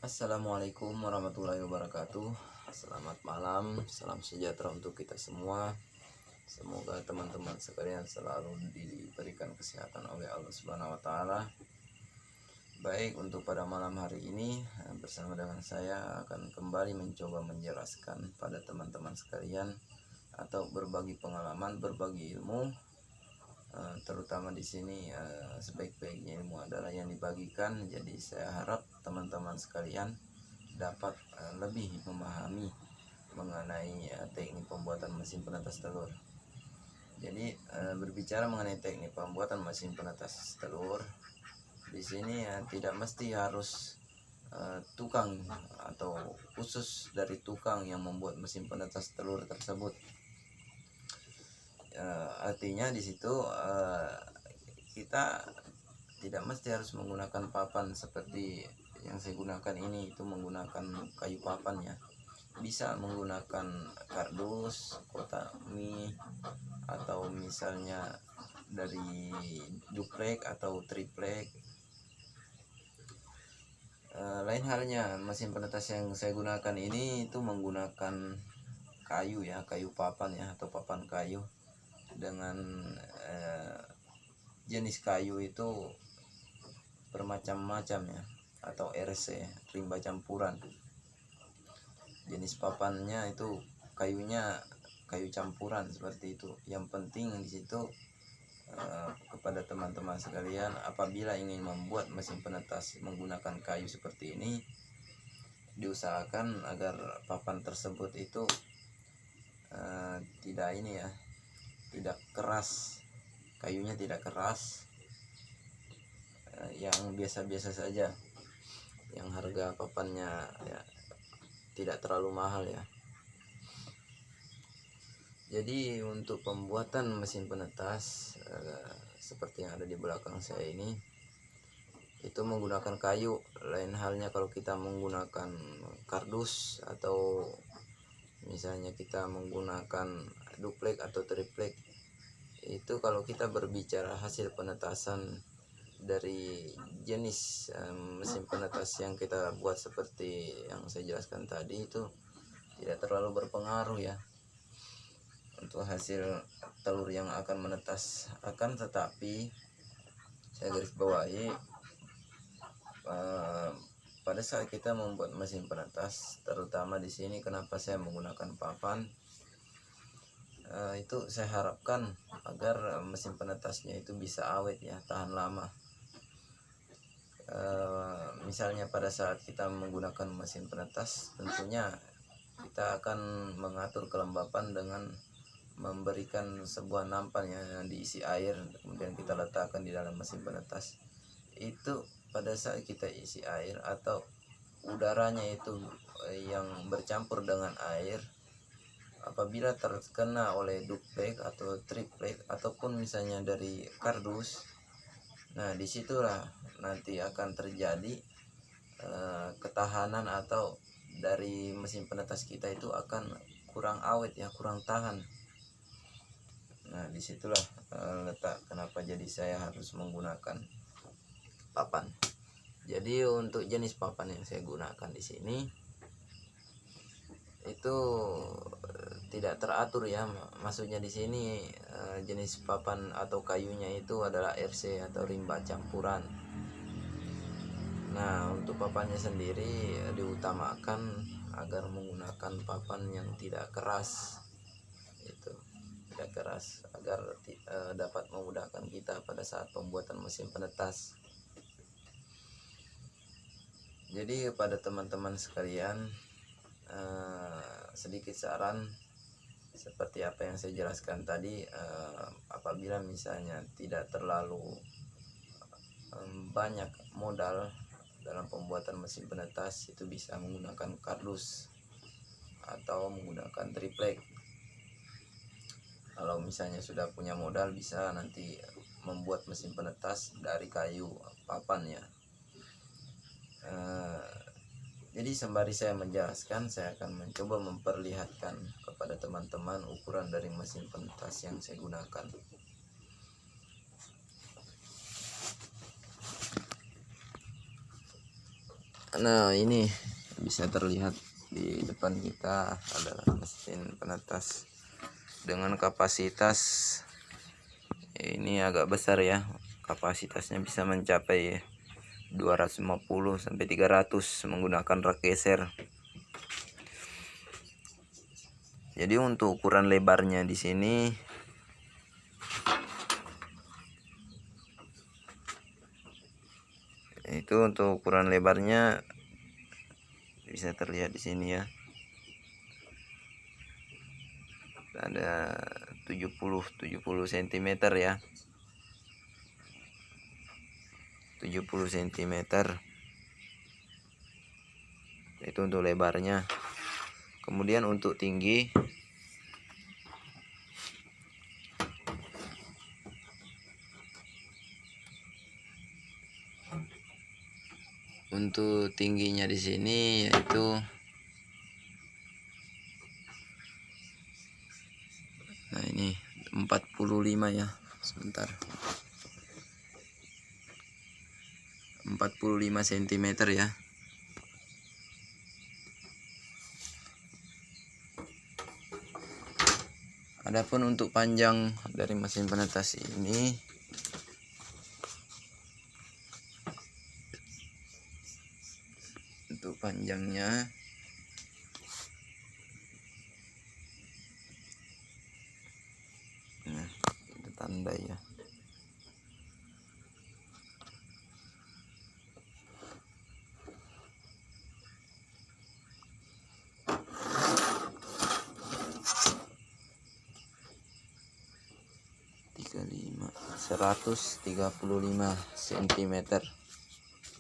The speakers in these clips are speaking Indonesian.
Assalamualaikum warahmatullahi wabarakatuh. Selamat malam, salam sejahtera untuk kita semua. Semoga teman-teman sekalian selalu diberikan kesehatan oleh Allah Subhanahu wa taala. Baik, untuk pada malam hari ini bersama dengan saya akan kembali mencoba menjelaskan pada teman-teman sekalian atau berbagi pengalaman, berbagi ilmu. Terutama di sini sebaik-baiknya ilmu adalah yang dibagikan. Jadi saya harap teman-teman sekalian dapat lebih memahami mengenai teknik pembuatan mesin penetas telur. Jadi berbicara mengenai teknik pembuatan mesin penetas telur, di sini tidak mesti harus tukang atau khusus dari tukang yang membuat mesin penetas telur tersebut. Artinya di situ kita tidak mesti harus menggunakan papan seperti yang saya gunakan ini, itu menggunakan kayu papan ya. Bisa menggunakan kardus, kotak mie, atau misalnya dari duplek atau triplek. Lain halnya mesin penetas yang saya gunakan ini itu menggunakan kayu ya, kayu papan ya, atau papan kayu dengan jenis kayu itu bermacam-macam ya, atau RC, rimba campuran. Jenis papannya itu kayunya kayu campuran seperti itu. Yang penting di situ kepada teman-teman sekalian, apabila ingin membuat mesin penetas menggunakan kayu seperti ini, diusahakan agar papan tersebut itu tidak ini ya, tidak keras, kayunya tidak keras, yang biasa-biasa saja, yang harga papannya ya tidak terlalu mahal ya. Jadi untuk pembuatan mesin penetas seperti yang ada di belakang saya ini, itu menggunakan kayu. Lain halnya kalau kita menggunakan kardus atau misalnya kita menggunakan duplek atau triplek. Itu kalau kita berbicara hasil penetasan dari jenis mesin penetas yang kita buat seperti yang saya jelaskan tadi, itu tidak terlalu berpengaruh ya untuk hasil telur yang akan menetas. Akan tetapi saya garis bawahi, pada saat kita membuat mesin penetas, terutama di sini kenapa saya menggunakan papan, itu saya harapkan agar mesin penetasnya itu bisa awet ya, tahan lama. Misalnya pada saat kita menggunakan mesin penetas, tentunya kita akan mengatur kelembapan dengan memberikan sebuah nampan yang diisi air, kemudian kita letakkan di dalam mesin penetas. Itu pada saat kita isi air atau udaranya itu yang bercampur dengan air, apabila terkena oleh duplek atau triplek ataupun misalnya dari kardus, nah disitulah nanti akan terjadi ketahanan atau dari mesin penetas kita itu akan kurang awet ya, kurang tahan. Nah disitulah letak kenapa jadi saya harus menggunakan papan. Jadi untuk jenis papan yang saya gunakan di sini itu tidak teratur ya, maksudnya di sini jenis papan atau kayunya itu adalah RC atau rimba campuran. Nah untuk papannya sendiri diutamakan agar menggunakan papan yang tidak keras, itu tidak keras, agar dapat memudahkan kita pada saat pembuatan mesin penetas. Jadi kepada teman-teman sekalian, sedikit saran seperti apa yang saya jelaskan tadi. Apabila misalnya tidak terlalu banyak modal dalam pembuatan mesin penetas, itu bisa menggunakan kardus atau menggunakan triplek. Kalau misalnya sudah punya modal, bisa nanti membuat mesin penetas dari kayu papan ya. Jadi sembari saya menjelaskan, saya akan mencoba memperlihatkan kepada teman-teman ukuran dari mesin penetas yang saya gunakan. Nah, ini bisa terlihat di depan kita adalah mesin penetas dengan kapasitas ini agak besar ya. Kapasitasnya bisa mencapai 250 sampai 300 menggunakan rak geser. Jadi untuk ukuran lebarnya di sini itu untuk ukuran lebarnya bisa terlihat di sini ya. Ada 70 cm ya. 70 cm. Itu untuk lebarnya. Kemudian untuk tinggi tingginya di sini yaitu nah ini 45 ya. Sebentar. 45 cm ya. Adapun untuk panjang dari mesin penetas ini untuk panjangnya nah, itu tanda ya. Lima 135 cm.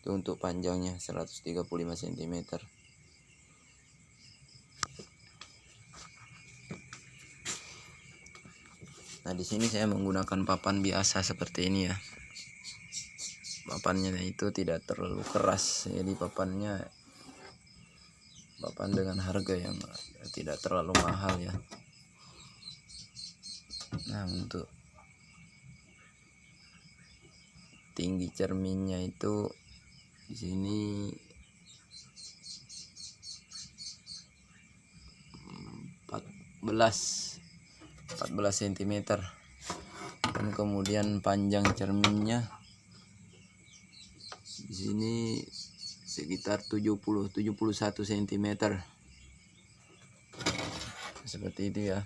Itu untuk panjangnya 135 cm. Nah, di sini saya menggunakan papan biasa seperti ini ya. Papannya itu tidak terlalu keras, jadi papan dengan harga yang tidak terlalu mahal ya. Nah, untuk tinggi cerminnya itu di sini 14 cm. Dan kemudian panjang cerminnya di sini sekitar 71 cm. Seperti itu ya.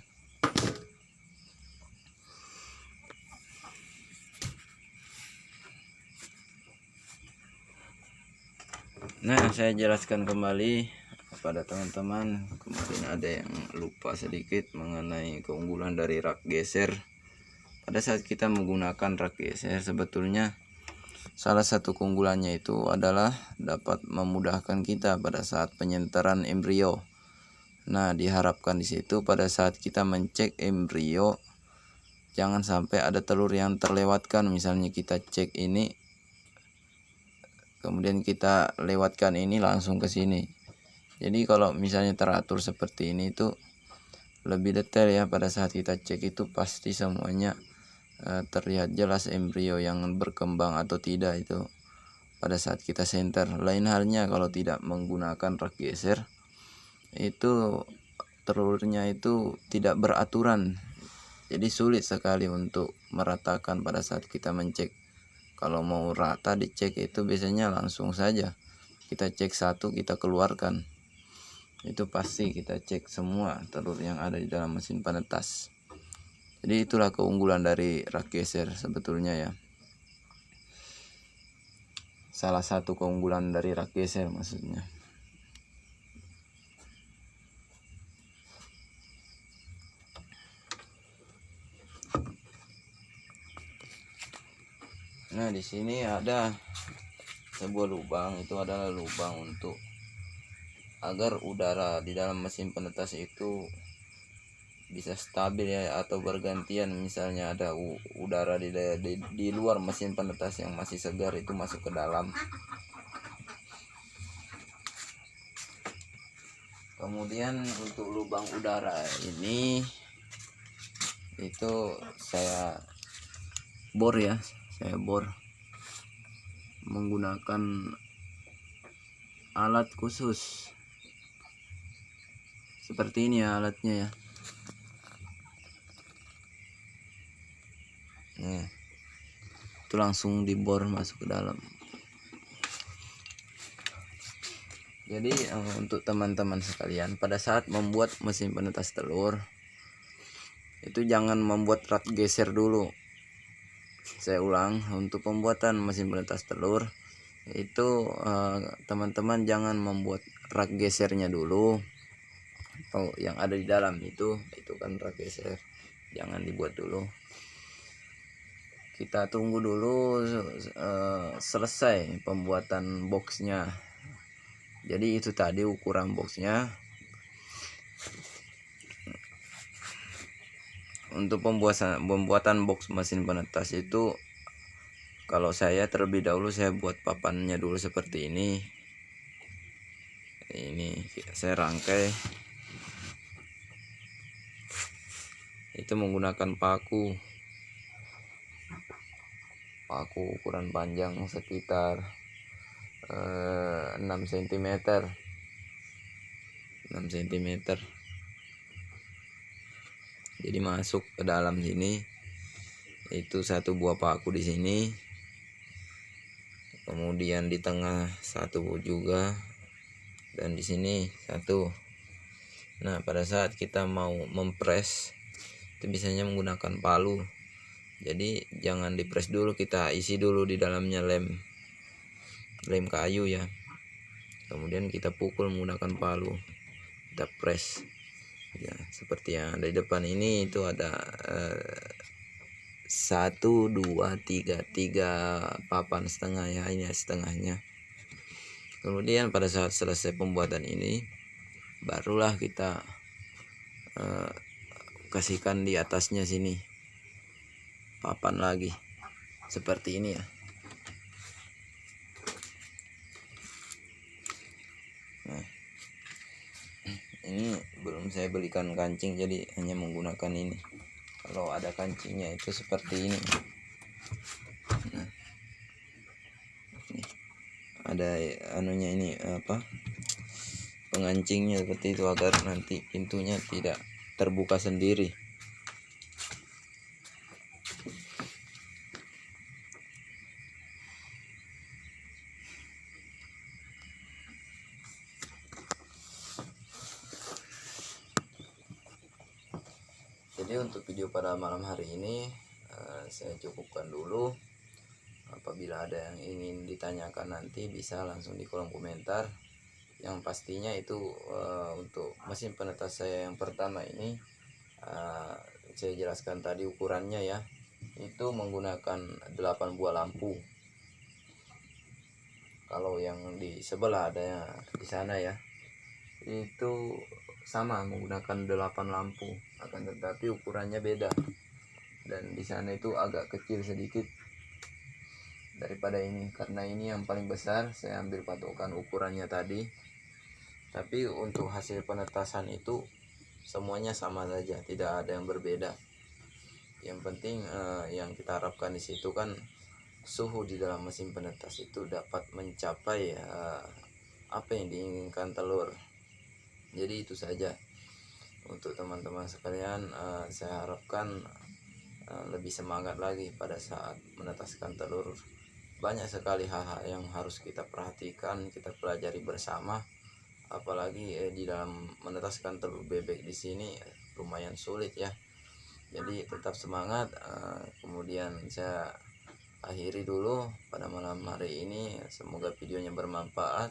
Nah, saya jelaskan kembali kepada teman-teman. Kemarin ada yang lupa sedikit mengenai keunggulan dari rak geser. Pada saat kita menggunakan rak geser, sebetulnya salah satu keunggulannya itu adalah dapat memudahkan kita pada saat penyenteran embrio. Nah, diharapkan di situ pada saat kita mencek embrio jangan sampai ada telur yang terlewatkan. Misalnya kita cek ini, kemudian kita lewatkan ini langsung ke sini. Jadi kalau misalnya teratur seperti ini itu lebih detail ya. Pada saat kita cek itu pasti semuanya terlihat jelas embrio yang berkembang atau tidak itu pada saat kita senter. Lain halnya kalau tidak menggunakan rak geser, itu telurnya itu tidak beraturan. Jadi sulit sekali untuk meratakan pada saat kita mencek. Kalau mau rata dicek itu biasanya langsung saja kita cek satu, kita keluarkan. Itu pasti kita cek semua telur yang ada di dalam mesin penetas. Jadi itulah keunggulan dari rak geser sebetulnya ya. Salah satu keunggulan dari rak geser maksudnya. Nah, di sini ada sebuah lubang. Itu adalah lubang untuk agar udara di dalam mesin penetas itu bisa stabil ya, atau bergantian. Misalnya ada udara di luar mesin penetas yang masih segar itu masuk ke dalam. Kemudian untuk lubang udara ini itu saya bor menggunakan alat khusus seperti ini ya alatnya ya. Nah, itu langsung dibor masuk ke dalam. Jadi untuk teman-teman sekalian, pada saat membuat mesin penetas telur itu jangan membuat rak geser dulu. Saya ulang, untuk pembuatan mesin penetas telur itu teman-teman jangan membuat rak gesernya dulu. Oh, yang ada di dalam itu kan rak geser, jangan dibuat dulu. Kita tunggu dulu selesai pembuatan boxnya. Jadi itu tadi ukuran boxnya. Untuk pembuatan box mesin penetas itu, kalau saya terlebih dahulu saya buat papannya dulu seperti ini. Ini saya rangkai. Itu menggunakan paku ukuran panjang sekitar 6 cm. Jadi masuk ke dalam sini itu satu buah paku di sini, kemudian di tengah satu juga, dan di sini satu. Nah, pada saat kita mau mempres itu biasanya menggunakan palu. Jadi jangan dipres dulu, kita isi dulu di dalamnya lem kayu ya. Kemudian kita pukul menggunakan palu, kita press ya, seperti yang ada di depan ini. Itu ada 1, 2, 3 papan setengah ya, ini setengahnya. Kemudian pada saat selesai pembuatan ini barulah kita kasihkan di atasnya sini papan lagi seperti ini ya. Nah, ini belum saya belikan kancing, jadi hanya menggunakan ini. Kalau ada kancingnya itu seperti ini. Nah, ini ada anunya ini pengancingnya seperti itu agar nanti pintunya tidak terbuka sendiri. Jadi untuk video pada malam hari ini saya cukupkan dulu. Apabila ada yang ingin ditanyakan nanti bisa langsung di kolom komentar. Yang pastinya itu untuk mesin penetas saya yang pertama ini saya jelaskan tadi ukurannya ya. Itu menggunakan 8 buah lampu. Kalau yang di sebelah ada di sana ya, itu sama menggunakan 8 lampu, akan tetapi ukurannya beda, dan di sana itu agak kecil sedikit daripada ini, karena ini yang paling besar. Saya ambil patokan ukurannya tadi, tapi untuk hasil penetasan itu semuanya sama saja, tidak ada yang berbeda. Yang penting yang kita harapkan di situ kan suhu di dalam mesin penetas itu dapat mencapai apa yang diinginkan telur. Jadi itu saja untuk teman-teman sekalian. Saya harapkan lebih semangat lagi pada saat menetaskan telur. Banyak sekali hal-hal yang harus kita perhatikan, kita pelajari bersama. Apalagi di dalam menetaskan telur bebek di sini lumayan sulit ya. Jadi tetap semangat. Kemudian saya akhiri dulu pada malam hari ini. Semoga videonya bermanfaat.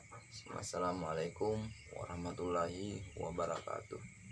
Wassalamualaikum warahmatullahi wabarakatuh.